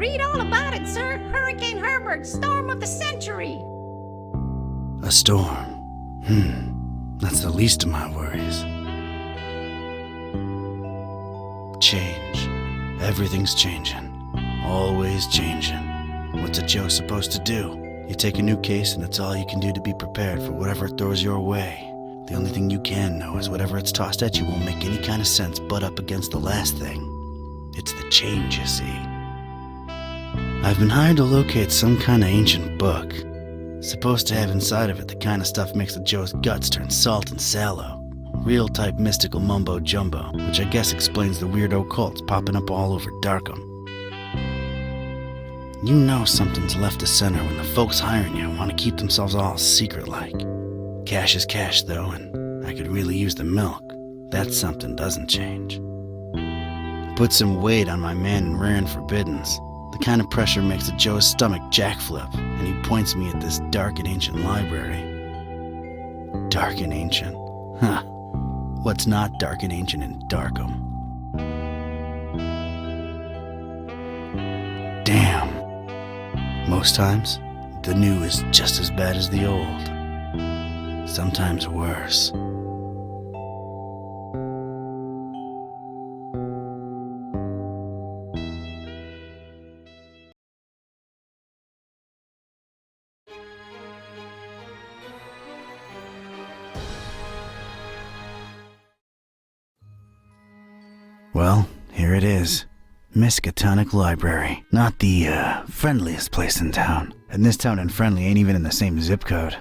Read all about it, sir. Hurricane Herbert, storm of the century. A storm. That's the least of my worries. Change. Everything's changing. Always changing. What's a Joe supposed to do? You take a new case and it's all you can do to be prepared for whatever it throws your way. The only thing you can know is whatever it's tossed at you won't make any kind of sense butt up against the last thing. It's the change, you see. I've been hired to locate some kind of ancient book. Supposed to have inside of it the kind of stuff makes the Joe's guts turn salt and sallow. Real type mystical mumbo jumbo, which I guess explains the weirdo cults popping up all over Darkham. You know something's left to center when the folks hiring you want to keep themselves all secret-like. Cash is cash, though, and I could really use the milk. That something doesn't change. Put some weight on my man in rare and forbiddens. The kind of pressure makes the Joe's stomach jackflip, and he points me at this dark and ancient library. Dark and ancient? Huh. What's not dark and ancient in Darkham? Damn. Most times, the new is just as bad as the old. Sometimes worse. Well, here it is. Miskatonic Library. Not the, friendliest place in town. And this town and friendly ain't even in the same zip code.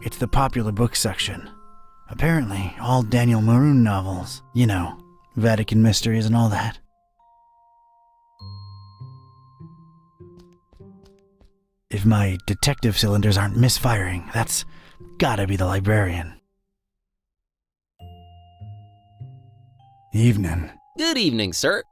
It's the popular book section. Apparently, all Daniel Maroon novels. You know, Vatican mysteries and all that. If my detective cylinders aren't misfiring, that's gotta be the librarian. Evening. Good evening, sir.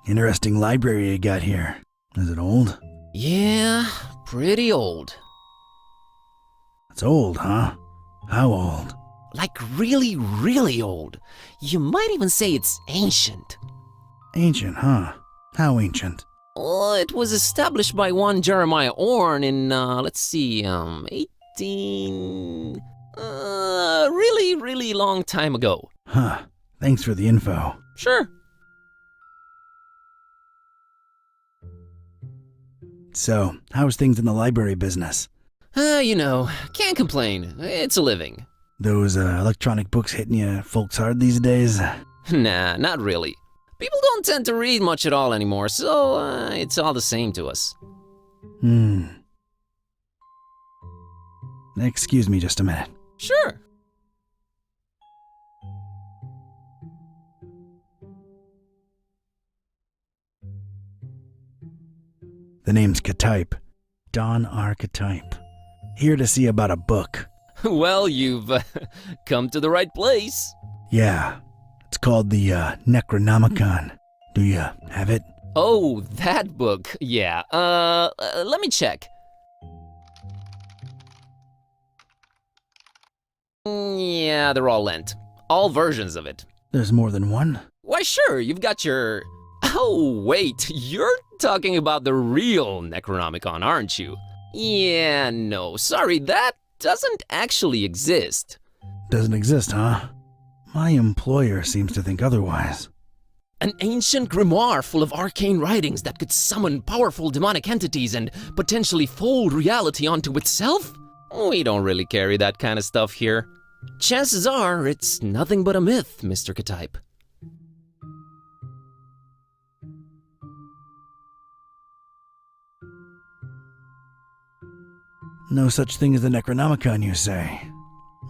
Interesting library you got here. Is it old? Yeah, pretty old. It's old, huh? How old? Like really, really old. You might even say it's ancient. Ancient, huh? How ancient? Well, it was established by one Jeremiah Orne in, 18... really, really long time ago. Huh. Thanks for the info. Sure. So, how's things in the library business? Can't complain. It's a living. Those electronic books hitting you folks hard these days? Nah, not really. People don't tend to read much at all anymore, so it's all the same to us. Excuse me just a minute. Sure. The name's Ktype. Don Archetype. Here to see about a book. Well, you've come to the right place. Yeah. It's called the Necronomicon. Do you have it? Oh, that book. Yeah. Let me check. Yeah, they're all lent. All versions of it. There's more than one? Why, sure, you've got your... Oh, wait, you're talking about the real Necronomicon, aren't you? Yeah, no, sorry, that doesn't actually exist. Doesn't exist, huh? My employer seems to think otherwise. An ancient grimoire full of arcane writings that could summon powerful demonic entities and potentially fold reality onto itself? We don't really carry that kind of stuff here. Chances are it's nothing but a myth, Mr. Ktype. No such thing as the Necronomicon, you say?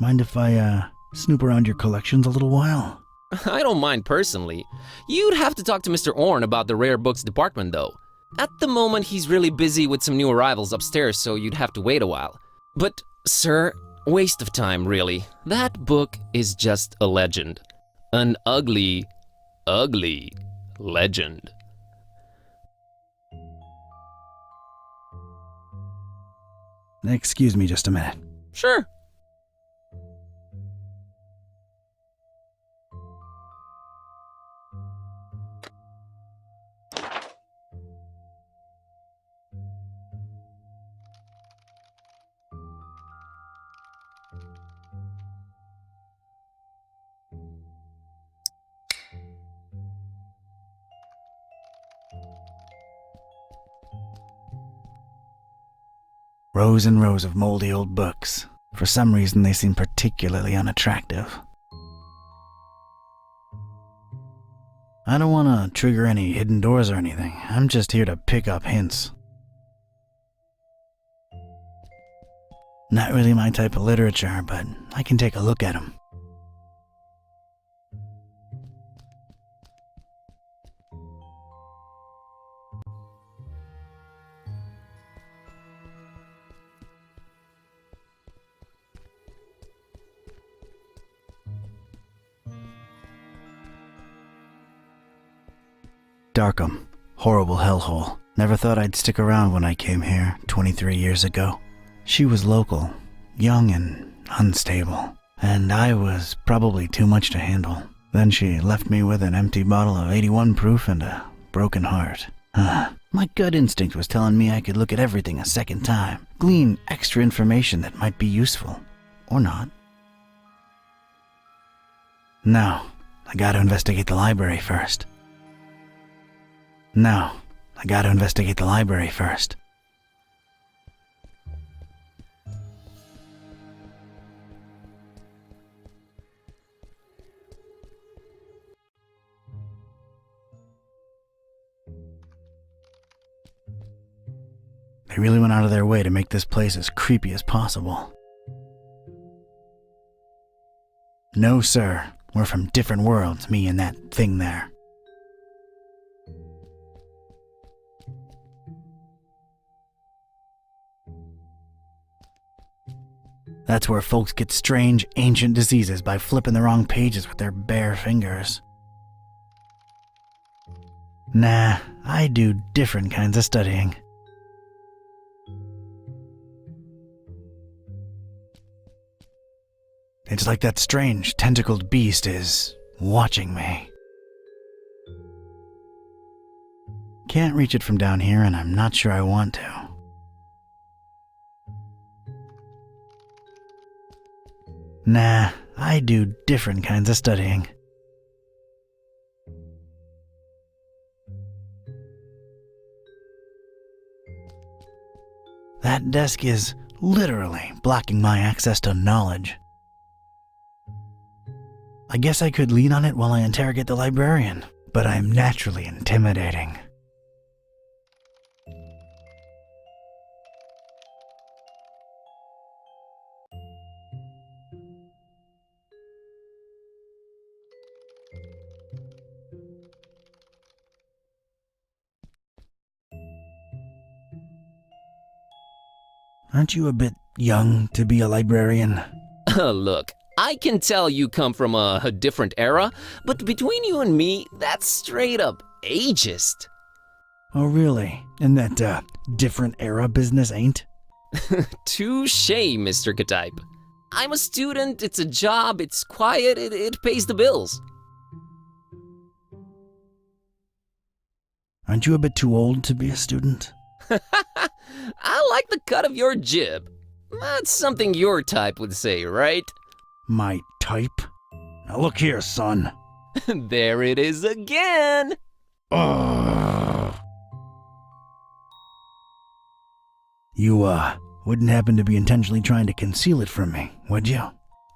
Mind if I, snoop around your collections a little while? I don't mind personally. You'd have to talk to Mr. Orn about the rare books department, though. At the moment, he's really busy with some new arrivals upstairs, so you'd have to wait a while. But, sir, waste of time, really. That book is just a legend. An ugly, ugly legend. Excuse me just a minute. Sure. Rows and rows of moldy old books. For some reason, they seem particularly unattractive. I don't want to trigger any hidden doors or anything. I'm just here to pick up hints. Not really my type of literature, but I can take a look at them. Darkham. Horrible hellhole. Never thought I'd stick around when I came here 23 years ago. She was local, young and unstable, and I was probably too much to handle. Then she left me with an empty bottle of 81 proof and a broken heart. My gut instinct was telling me I could look at everything a second time, glean extra information that might be useful, or not. No, I gotta investigate the library first. No, I gotta investigate the library first. They really went out of their way to make this place as creepy as possible. No, sir. We're from different worlds, me and that thing there. That's where folks get strange, ancient diseases by flipping the wrong pages with their bare fingers. Nah, I do different kinds of studying. It's like that strange, tentacled beast is watching me. Can't reach it from down here, and I'm not sure I want to. Nah, I do different kinds of studying. That desk is literally blocking my access to knowledge. I guess I could lean on it while I interrogate the librarian, but I'm naturally intimidating. Aren't you a bit young to be a librarian? Look, I can tell you come from a different era, but between you and me, that's straight up ageist. Oh, really? And that, different era business ain't? Touché, Mr. Ktype. I'm a student, it's a job, it's quiet, it pays the bills. Aren't you a bit too old to be a student? I like the cut of your jib. That's something your type would say, right? My type? Now look here, son. There it is again! Ugh. You, wouldn't happen to be intentionally trying to conceal it from me, would you?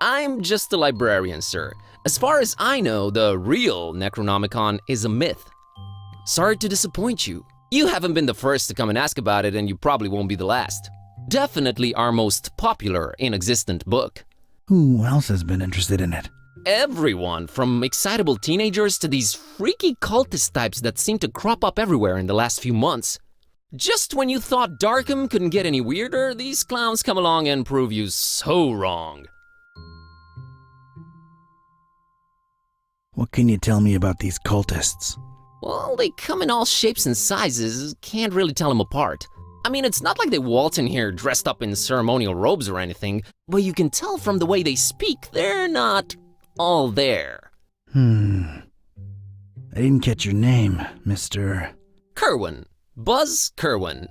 I'm just a librarian, sir. As far as I know, the real Necronomicon is a myth. Sorry to disappoint you. You haven't been the first to come and ask about it, and you probably won't be the last. Definitely our most popular inexistent book. Who else has been interested in it? Everyone, from excitable teenagers to these freaky cultist types that seem to crop up everywhere in the last few months. Just when you thought Darkham couldn't get any weirder, these clowns come along and prove you so wrong. What can you tell me about these cultists? Well, they come in all shapes and sizes, can't really tell them apart. I mean, it's not like they waltz in here dressed up in ceremonial robes or anything, but you can tell from the way they speak, they're not all there. I didn't catch your name, Mr. Kerwin. Buzz Kerwin.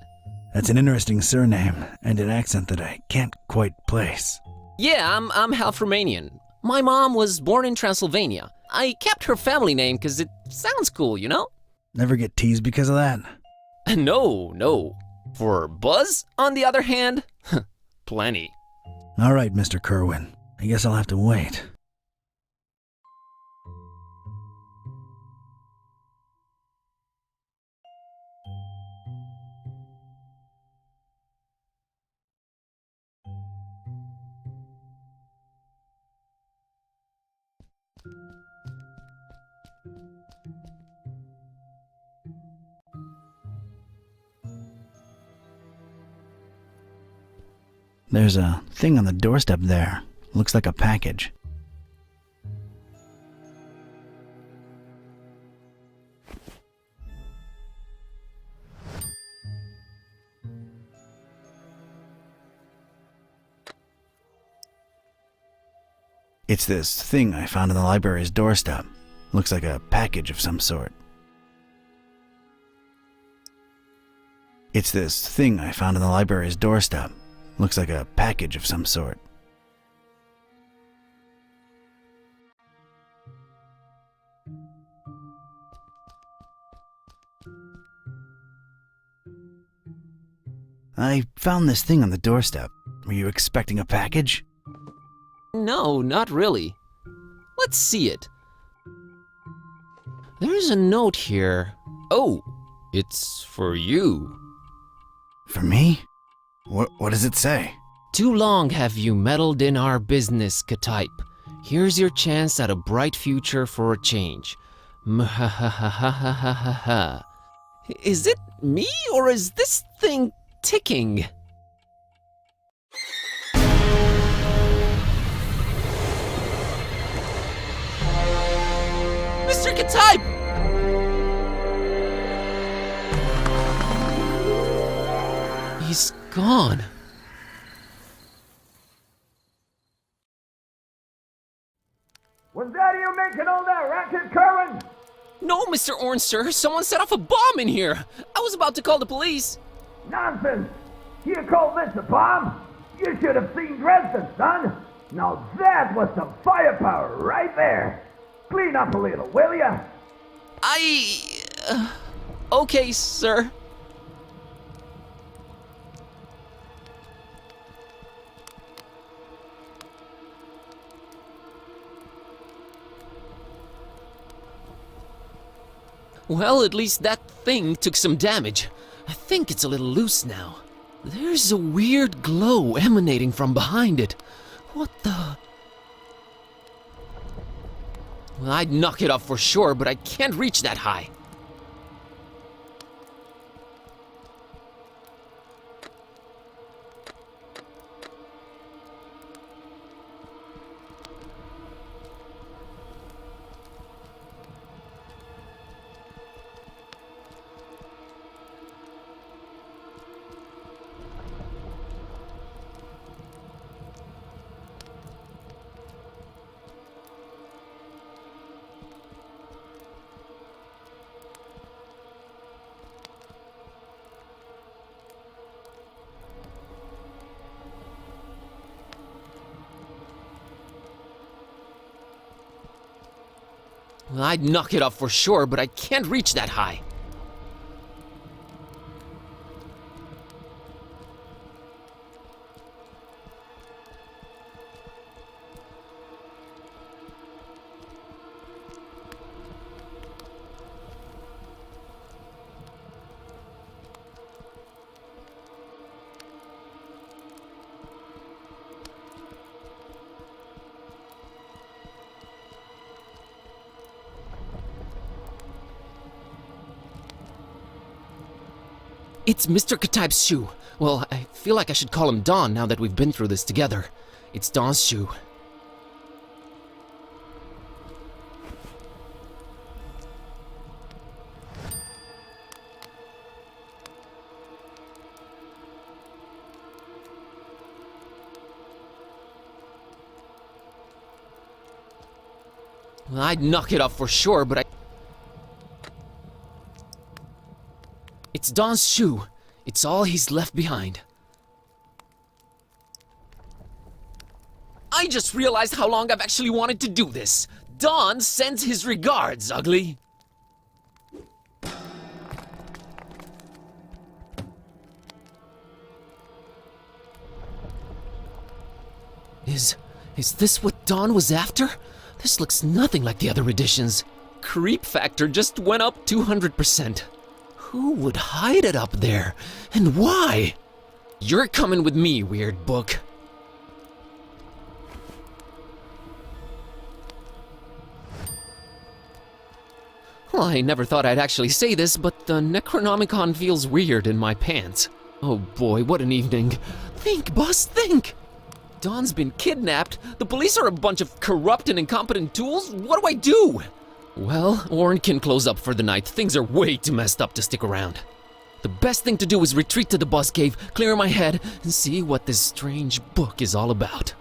That's an interesting surname and an accent that I can't quite place. Yeah, I'm half Romanian. My mom was born in Transylvania. I kept her family name because it sounds cool, you know? Never get teased because of that? No. For Buzz, on the other hand, plenty. All right, Mr. Kerwin. I guess I'll have to wait. There's a thing on the doorstep there. Looks like a package. It's this thing I found on the library's doorstep. Looks like a package of some sort. It's this thing I found on the library's doorstep. Looks like a package of some sort. I found this thing on the doorstep. Were you expecting a package? No, not really. Let's see it. There's a note here. Oh, it's for you. For me? What does it say? Too long have you meddled in our business, K-type. Here's your chance at a bright future for a change. Mhahahahahaha. Is it me or is this thing ticking? Mr. K-type! He's gone. Was that you making all that racket, Kerwin? No, Mr. Orange, sir. Someone set off a bomb in here. I was about to call the police. Nonsense! You call this a bomb? You should have seen Dresden, son! Now that was some firepower right there! Clean up a little, will ya? Okay, sir. Well, at least that thing took some damage. I think it's a little loose now. There's a weird glow emanating from behind it. What the? Well, I'd knock it off for sure, but I can't reach that high. I'd knock it off for sure, but I can't reach that high. It's Mr. Kataib's shoe. Well, I feel like I should call him Don now that we've been through this together. It's Don's shoe. Well, I'd knock it off for sure, but It's Don's shoe. It's all he's left behind. I just realized how long I've actually wanted to do this. Don sends his regards, Ugly. Is this what Don was after? This looks nothing like the other editions. Creep factor just went up 200%. Who would hide it up there? And why? You're coming with me, weird book. Well, I never thought I'd actually say this, but the Necronomicon feels weird in my pants. Oh boy, what an evening. Think, boss, think! Don's been kidnapped, the police are a bunch of corrupt and incompetent tools, what do I do? Well, Orn can close up for the night. Things are way too messed up to stick around. The best thing to do is retreat to the bus cave, clear my head, and see what this strange book is all about.